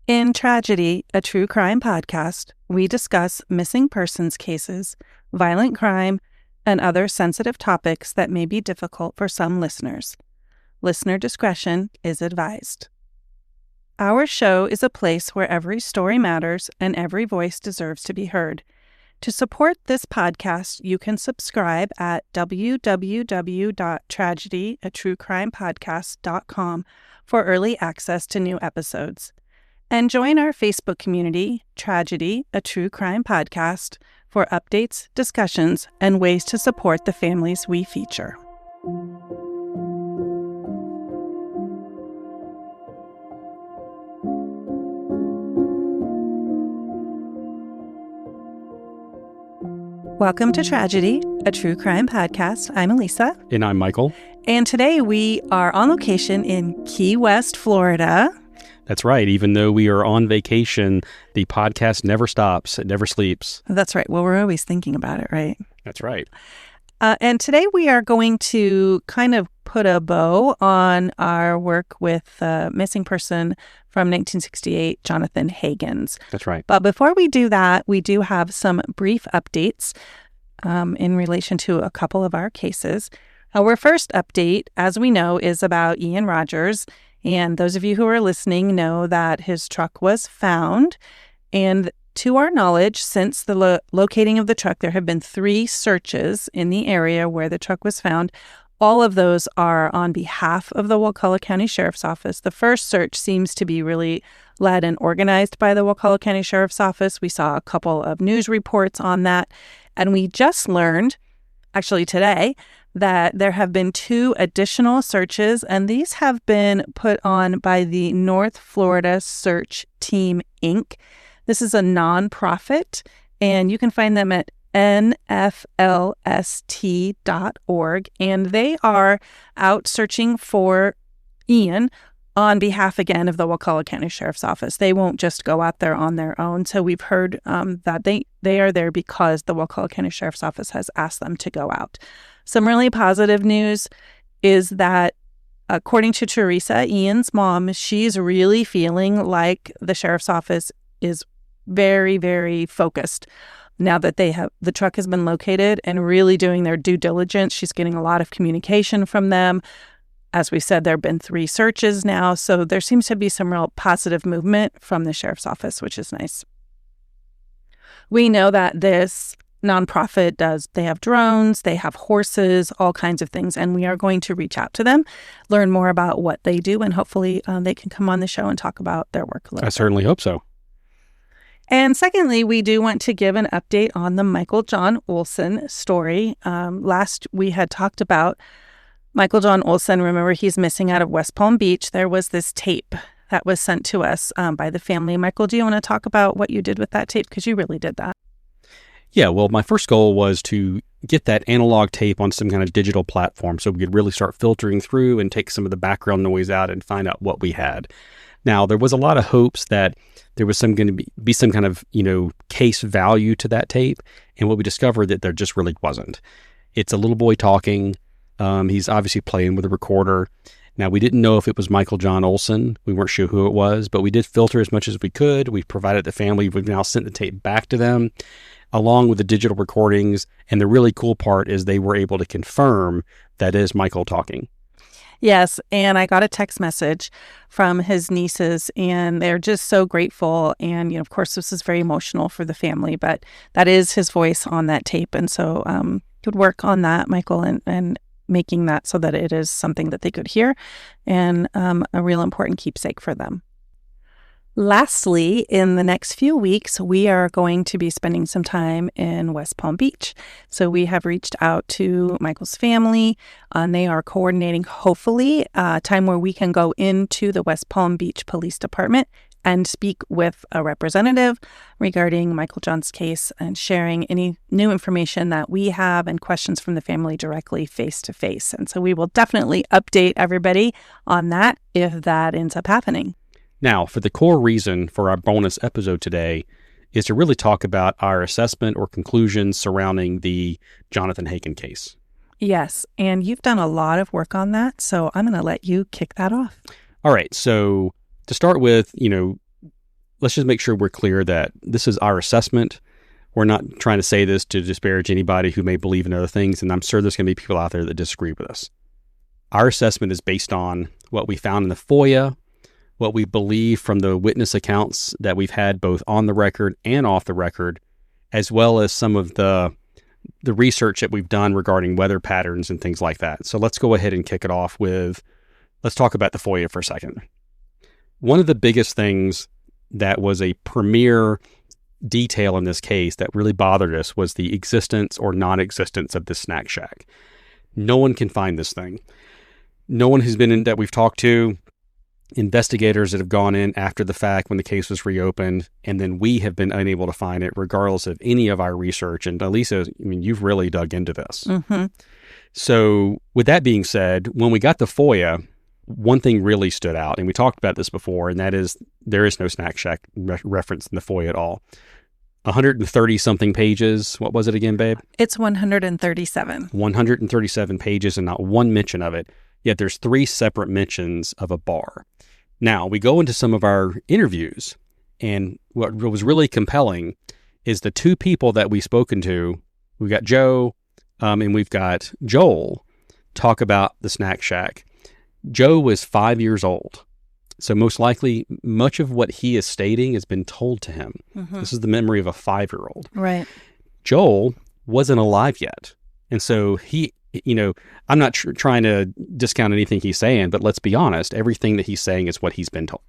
In Tragedy, a true crime podcast, we discuss missing persons cases, violent crime, and other sensitive topics that may be difficult for some listeners. Listener discretion is advised. Our show is a place where every story matters and every voice deserves to be heard. To support this podcast, you can subscribe at www.tragedy@truecrimepodcast.com for early access to new episodes. And join our Facebook community, Tragedy, a True Crime Podcast, for updates, discussions, and ways to support the families we feature. Welcome to Tragedy, a True Crime Podcast. I'm Elisa. And I'm Michael. And today we are on location in Key West, Florida. That's right. Even though we are on vacation, the podcast never stops. It never sleeps. That's right. Well, we're always thinking about it, right? That's right. And today we are going to kind of put a bow on our work with the missing person from 1968, Jonathan Hagans. That's right. But before we do that, we do have some brief updates in relation to a couple of our cases. Our first update, as we know, is about Ian Rogers. And those of you who are listening know that his truck was found. And to our knowledge, since the locating of the truck, there have been 3 searches in the area where the truck was found. All of those are on behalf of the Wakulla County Sheriff's Office. The first search seems to be really led and organized by the Wakulla County Sheriff's Office. We saw a couple of news reports on that. And we just learned, actually today, that there have been 2 additional searches, and these have been put on by the North Florida Search Team, Inc. This is a nonprofit, and you can find them at nflst.org, and they are out searching for Ian on behalf, again, of the Wakulla County Sheriff's Office. They won't just go out there on their own. So we've heard that they are there because the Wakulla County Sheriff's Office has asked them to go out. Some really positive news is that, according to Teresa, Ian's mom, she's really feeling like the Sheriff's Office is very, very focused now that the truck has been located and really doing their due diligence. She's getting a lot of communication from them. As we said, there have been 3 searches now, so there seems to be some real positive movement from the Sheriff's Office, which is nice. We know that this nonprofit they have drones, they have horses, all kinds of things, and we are going to reach out to them, learn more about what they do, and hopefully they can come on the show and talk about their work a little bit. I certainly hope so. And secondly, we do want to give an update on the Michael John Olson story. Last we had talked about Michael John Olson. Remember, he's missing out of West Palm Beach. There was this tape that was sent to us by the family. Michael, do you want to talk about what you did with that tape? Because you really did that. Yeah, well, my first goal was to get that analog tape on some kind of digital platform so we could really start filtering through and take some of the background noise out and find out what we had. Now, there was a lot of hopes that there was going to be some kind of, case value to that tape. And what we discovered that there just really wasn't. It's a little boy talking. He's obviously playing with a recorder. Now, we didn't know if it was Michael John Olson. We weren't sure who it was, but we did filter as much as we could. We provided the family. We've now sent the tape back to them, along with the digital recordings. And the really cool part is they were able to confirm that is Michael talking. Yes, and I got a text message from his nieces, and they're just so grateful. And, of course, this is very emotional for the family, but that is his voice on that tape. And so could work on that, Michael, and making that so that it is something that they could hear and a real important keepsake for them. Lastly, in the next few weeks, we are going to be spending some time in West Palm Beach. So we have reached out to Michael's family, and they are coordinating, hopefully, a time where we can go into the West Palm Beach Police Department and speak with a representative regarding Michael John's case and sharing any new information that we have and questions from the family directly face to face. And so we will definitely update everybody on that if that ends up happening. Now, for the core reason for our bonus episode today is to really talk about our assessment or conclusions surrounding the Jonathan Hagans case. Yes, and you've done a lot of work on that, so I'm going to let you kick that off. All right, so to start with, let's just make sure we're clear that this is our assessment. We're not trying to say this to disparage anybody who may believe in other things, and I'm sure there's going to be people out there that disagree with us. Our assessment is based on what we found in the FOIA, what we believe from the witness accounts that we've had both on the record and off the record, as well as some of the research that we've done regarding weather patterns and things like that. So let's go ahead and kick it off with, let's talk about the FOIA for a second. One of the biggest things that was a premier detail in this case that really bothered us was the existence or non-existence of this snack shack. No one can find this thing. No one has been in that we've talked to, investigators that have gone in after the fact when the case was reopened, and then we have been unable to find it regardless of any of our research. And Elisa, I mean, you've really dug into this. Mm-hmm. So with that being said, when we got the FOIA, one thing really stood out, and we talked about this before, and that is there is no snack shack reference in the FOIA at all. 130 something pages. What was it again, babe? It's 137. 137 pages and not one mention of it. Yet there's 3 separate mentions of a bar. Now, we go into some of our interviews, and what was really compelling is the 2 people that we've spoken to. We've got Joe and we've got Joel talk about the snack shack. Joe was 5 years old. So most likely, much of what he is stating has been told to him. Mm-hmm. This is the memory of a 5-year-old. Right. Joel wasn't alive yet. And so he, I'm not trying to discount anything he's saying, but let's be honest, everything that he's saying is what he's been told.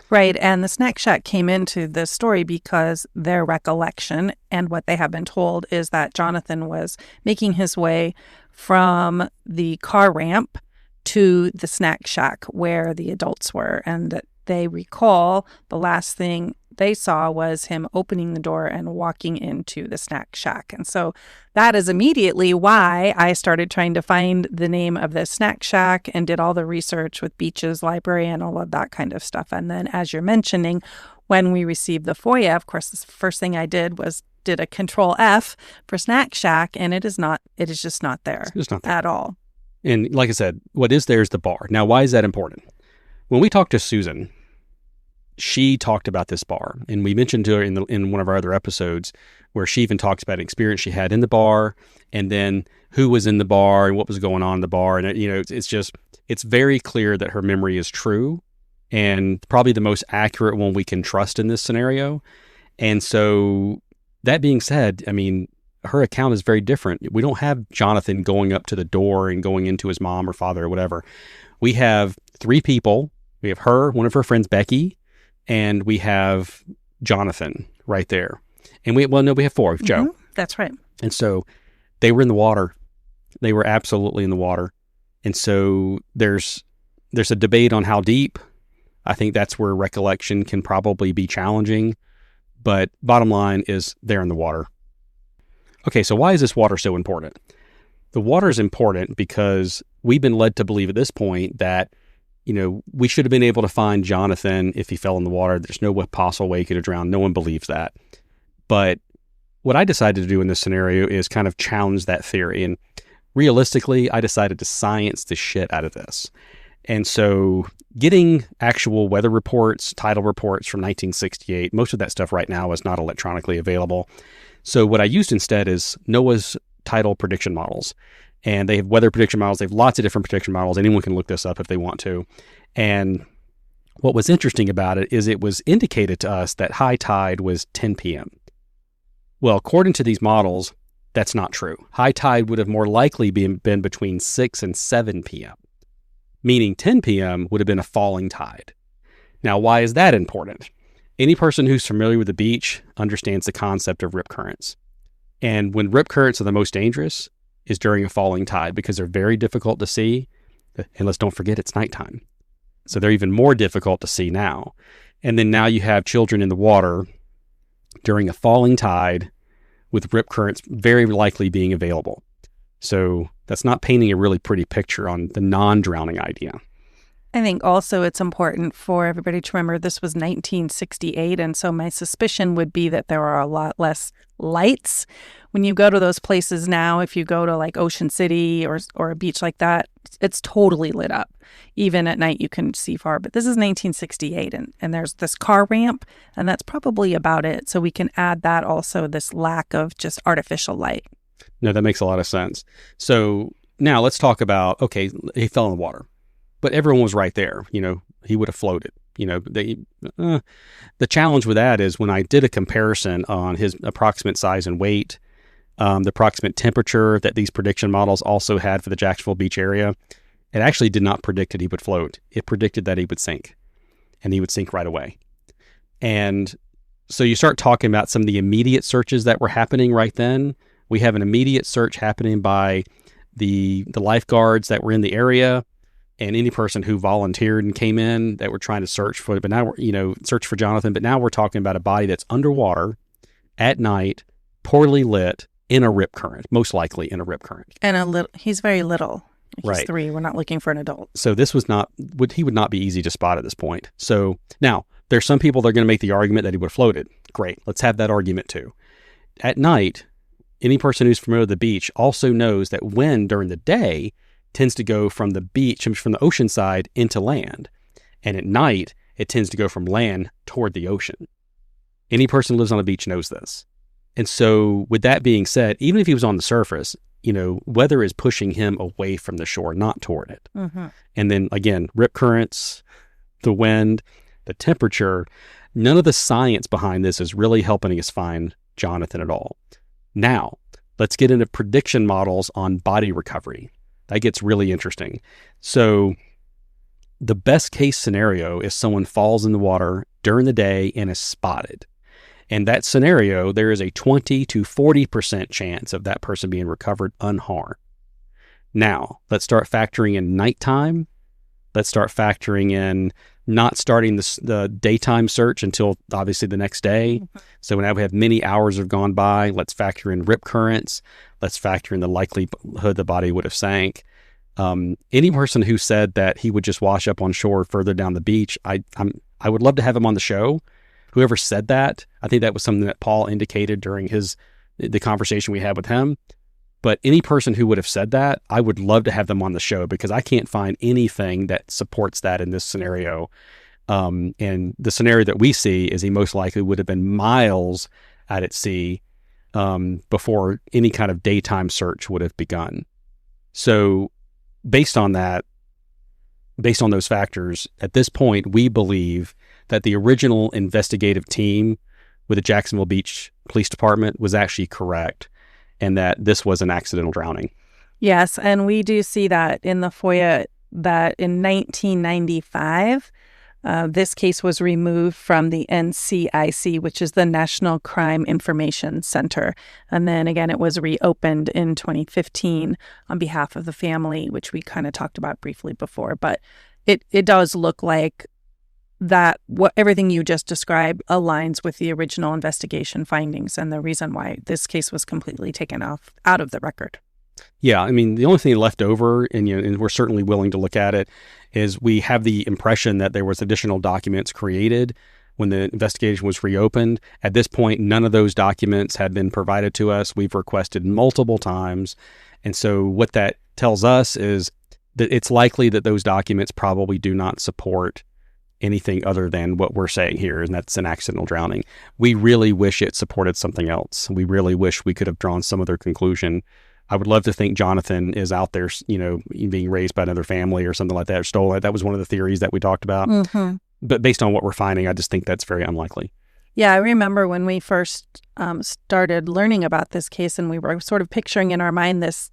Right. And the snack shack came into this story because their recollection and what they have been told is that Jonathan was making his way from the car ramp to the snack shack where the adults were, and that they recall the last thing they saw was him opening the door and walking into the snack shack. And so that is immediately why I started trying to find the name of this snack shack and did all the research with Beach's library and all of that kind of stuff. And then, as you're mentioning, when we received the FOIA, of course, the first thing I did was did a Control F for snack shack, and it is just not there. It's not there at all. And like I said, what is there is the bar. Now, why is that important? When we talked to Susan, she talked about this bar, and we mentioned to her in one of our other episodes where she even talks about an experience she had in the bar, and then who was in the bar and what was going on in the bar. And it's very clear that her memory is true and probably the most accurate one we can trust in this scenario. And so that being said, I mean, her account is very different. We don't have Jonathan going up to the door and going into his mom or father or whatever. We have 3 people. We have her, one of her friends, Becky, and we have Jonathan right there. And we have 4. We have Joe. Mm-hmm. That's right. And so they were in the water. They were absolutely in the water. And so there's a debate on how deep. I think that's where recollection can probably be challenging. But bottom line is they're in the water. Okay, so why is this water so important? The water is important because we've been led to believe at this point that, we should have been able to find Jonathan if he fell in the water. There's no possible way he could have drowned. No one believes that. But what I decided to do in this scenario is kind of challenge that theory. And realistically, I decided to science the shit out of this. And so getting actual weather reports, tidal reports from 1968, most of that stuff right now is not electronically available. So what I used instead is NOAA's tidal prediction models. And they have weather prediction models. They have lots of different prediction models. Anyone can look this up if they want to. And what was interesting about it is it was indicated to us that high tide was 10 p.m. Well, according to these models, that's not true. High tide would have more likely been between 6 and 7 p.m., meaning 10 p.m. would have been a falling tide. Now, why is that important? Any person who's familiar with the beach understands the concept of rip currents. And when rip currents are the most dangerous is during a falling tide because they're very difficult to see. And let's don't forget it's nighttime. So they're even more difficult to see now. And then now you have children in the water during a falling tide with rip currents very likely being available. So that's not painting a really pretty picture on the non-drowning idea. I think also it's important for everybody to remember this was 1968, and so my suspicion would be that there are a lot less lights. When you go to those places now, if you go to like Ocean City or a beach like that, it's totally lit up. Even at night you can see far, but this is 1968 and there's this car ramp, and that's probably about it. So we can add that also, this lack of just artificial light. No, that makes a lot of sense. So now let's talk about, okay, he fell in the water, but everyone was right there. He would have floated. The challenge with that is when I did a comparison on his approximate size and weight, the approximate temperature that these prediction models also had for the Jacksonville Beach area, it actually did not predict that he would float. It predicted that he would sink, and he would sink right away. And so you start talking about some of the immediate searches that were happening right then. We have an immediate search happening by the lifeguards that were in the area and any person who volunteered and came in that were trying to search for, but now search for Jonathan. But now we're talking about a body that's underwater at night, poorly lit, in a rip current, most likely in a rip current. And he's very little. He's right. 3. We're not looking for an adult. So he would not be easy to spot at this point. So now there's some people that are going to make the argument that he would have floated. Great. Let's have that argument too. At night, any person who's familiar with the beach also knows that wind during the day tends to go from the beach, from the ocean side into land. And at night, it tends to go from land toward the ocean. Any person who lives on the beach knows this. And so with that being said, even if he was on the surface, weather is pushing him away from the shore, not toward it. Mm-hmm. And then again, rip currents, the wind, the temperature, none of the science behind this is really helping us find Jonathan at all. Now, let's get into prediction models on body recovery. That gets really interesting. So the best case scenario is someone falls in the water during the day and is spotted. In that scenario, there is a 20 to 40% chance of that person being recovered unharmed. Now, let's start factoring in nighttime. Let's start factoring in not starting the daytime search until obviously the next day. Mm-hmm. So now we have many hours have gone by. Let's factor in rip currents. Let's factor in the likelihood the body would have sank. Any person who said that he would just wash up on shore further down the beach, I would love to have him on the show. Whoever said that, I think that was something that Paul indicated during the conversation we had with him. But any person who would have said that, I would love to have them on the show because I can't find anything that supports that in this scenario. And the scenario that we see is he most likely would have been miles out at sea before any kind of daytime search would have begun. So based on those factors, at this point, we believe that the original investigative team with the Jacksonville Beach Police Department was actually correct and that this was an accidental drowning. Yes, and we do see that in the FOIA that in 1995, this case was removed from the NCIC, which is the National Crime Information Center. And then again, it was reopened in 2015 on behalf of the family, which we kind of talked about briefly before. But it does look like that everything you just described aligns with the original investigation findings and the reason why this case was completely taken out of the record. Yeah, I mean, the only thing left over, and we're certainly willing to look at it, is we have the impression that there was additional documents created when the investigation was reopened. At this point, none of those documents had been provided to us. We've requested multiple times. And so what that tells us is that it's likely that those documents probably do not support anything other than what we're saying here, and that's an accidental drowning. We really wish it supported something else. We really wish we could have drawn some other conclusion. I would love to think Jonathan is out there, being raised by another family or something like that, or stolen. That was one of the theories that we talked about. Mm-hmm. But based on what we're finding, I just think that's very unlikely. Yeah, I remember when we first started learning about this case, and we were sort of picturing in our mind this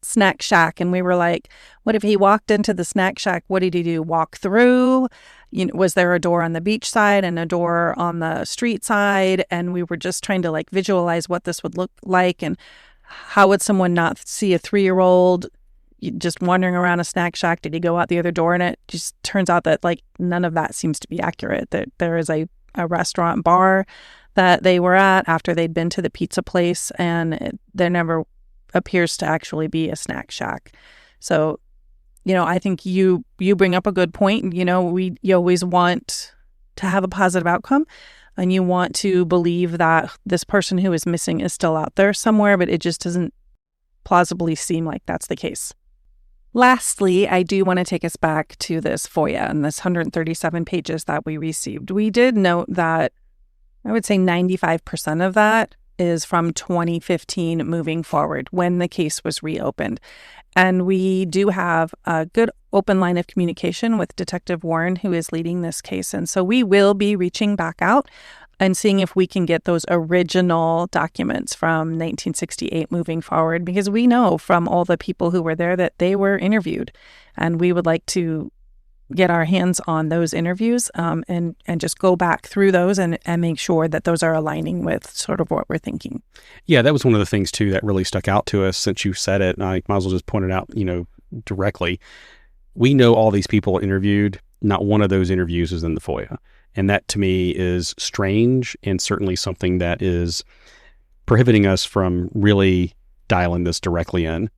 snack shack, and we were like, what if he walked into the snack shack? What did he do? Walk through? Was there a door on the beach side and a door on the street side? And we were just trying to visualize what this would look like, and how would someone not see a 3-year-old just wandering around a snack shack? Did he go out the other door? And it just turns out that none of that seems to be accurate. That there is a restaurant bar that they were at after they'd been to the pizza place, and there never appears to actually be a snack shack. So I think you bring up a good point. You always want to have a positive outcome, and you want to believe that this person who is missing is still out there somewhere, but it just doesn't plausibly seem like that's the case. Lastly, I do want to take us back to this FOIA and this 137 pages that we received. We did note that I would say 95% of that is from 2015 moving forward when the case was reopened. And we do have a good open line of communication with Detective Warren, who is leading this case. And so we will be reaching back out and seeing if we can get those original documents from 1968 moving forward, because we know from all the people who were there that they were interviewed. And we would like to get our hands on those interviews and just go back through those and make sure that those are aligning with sort of what we're thinking. Yeah, that was one of the things, too, that really stuck out to us since you said it. And I might as well just point it out, directly. We know all these people interviewed. Not one of those interviews is in the FOIA. And that, to me, is strange and certainly something that is prohibiting us from really dialing this directly in.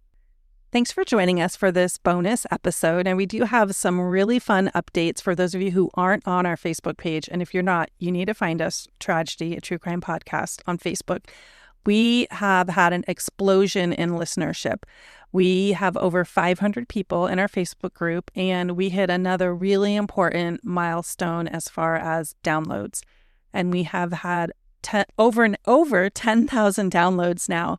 Thanks for joining us for this bonus episode. And we do have some really fun updates for those of you who aren't on our Facebook page. And if you're not, you need to find us, Tragedy, a true crime podcast, on Facebook. We have had an explosion in listenership. We have over 500 people in our Facebook group, and we hit another really important milestone as far as downloads. And we have had over 10,000 downloads now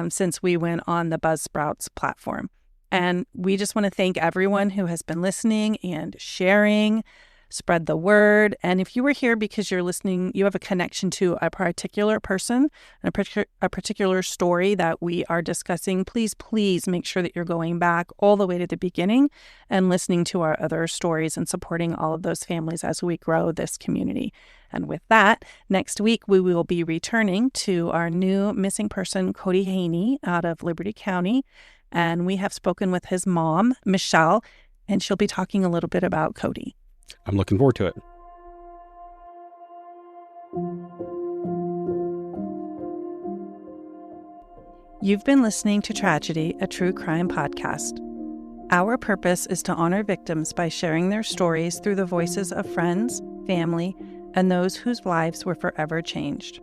since we went on the Buzzsprouts platform. And we just want to thank everyone who has been listening and sharing. Spread the word. And if you were here because you're listening, you have a connection to a particular person, a particular story that we are discussing, please make sure that you're going back all the way to the beginning and listening to our other stories and supporting all of those families as we grow this community. And with that, next week, we will be returning to our new missing person, Cody Haney, out of Liberty County. And we have spoken with his mom, Michelle, and she'll be talking a little bit about Cody. I'm looking forward to it. You've been listening to Tragedy, a true crime podcast. Our purpose is to honor victims by sharing their stories through the voices of friends, family, and those whose lives were forever changed.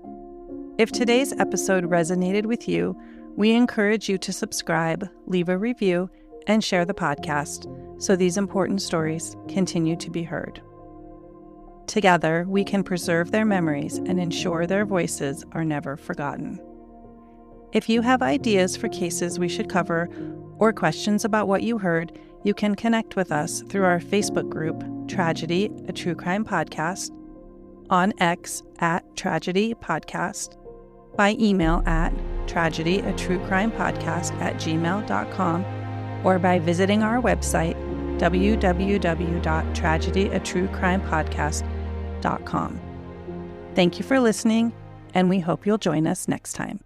If today's episode resonated with you, we encourage you to subscribe, leave a review, and share the podcast so these important stories continue to be heard. Together, we can preserve their memories and ensure their voices are never forgotten. If you have ideas for cases we should cover or questions about what you heard, you can connect with us through our Facebook group, Tragedy, a True Crime Podcast, on X at Tragedy Podcast, by email at tragedyaTrueCrimePodcast@gmail.com, or by visiting our website, www.tragedyaTrueCrimePodcast.com. Thank you for listening, and we hope you'll join us next time.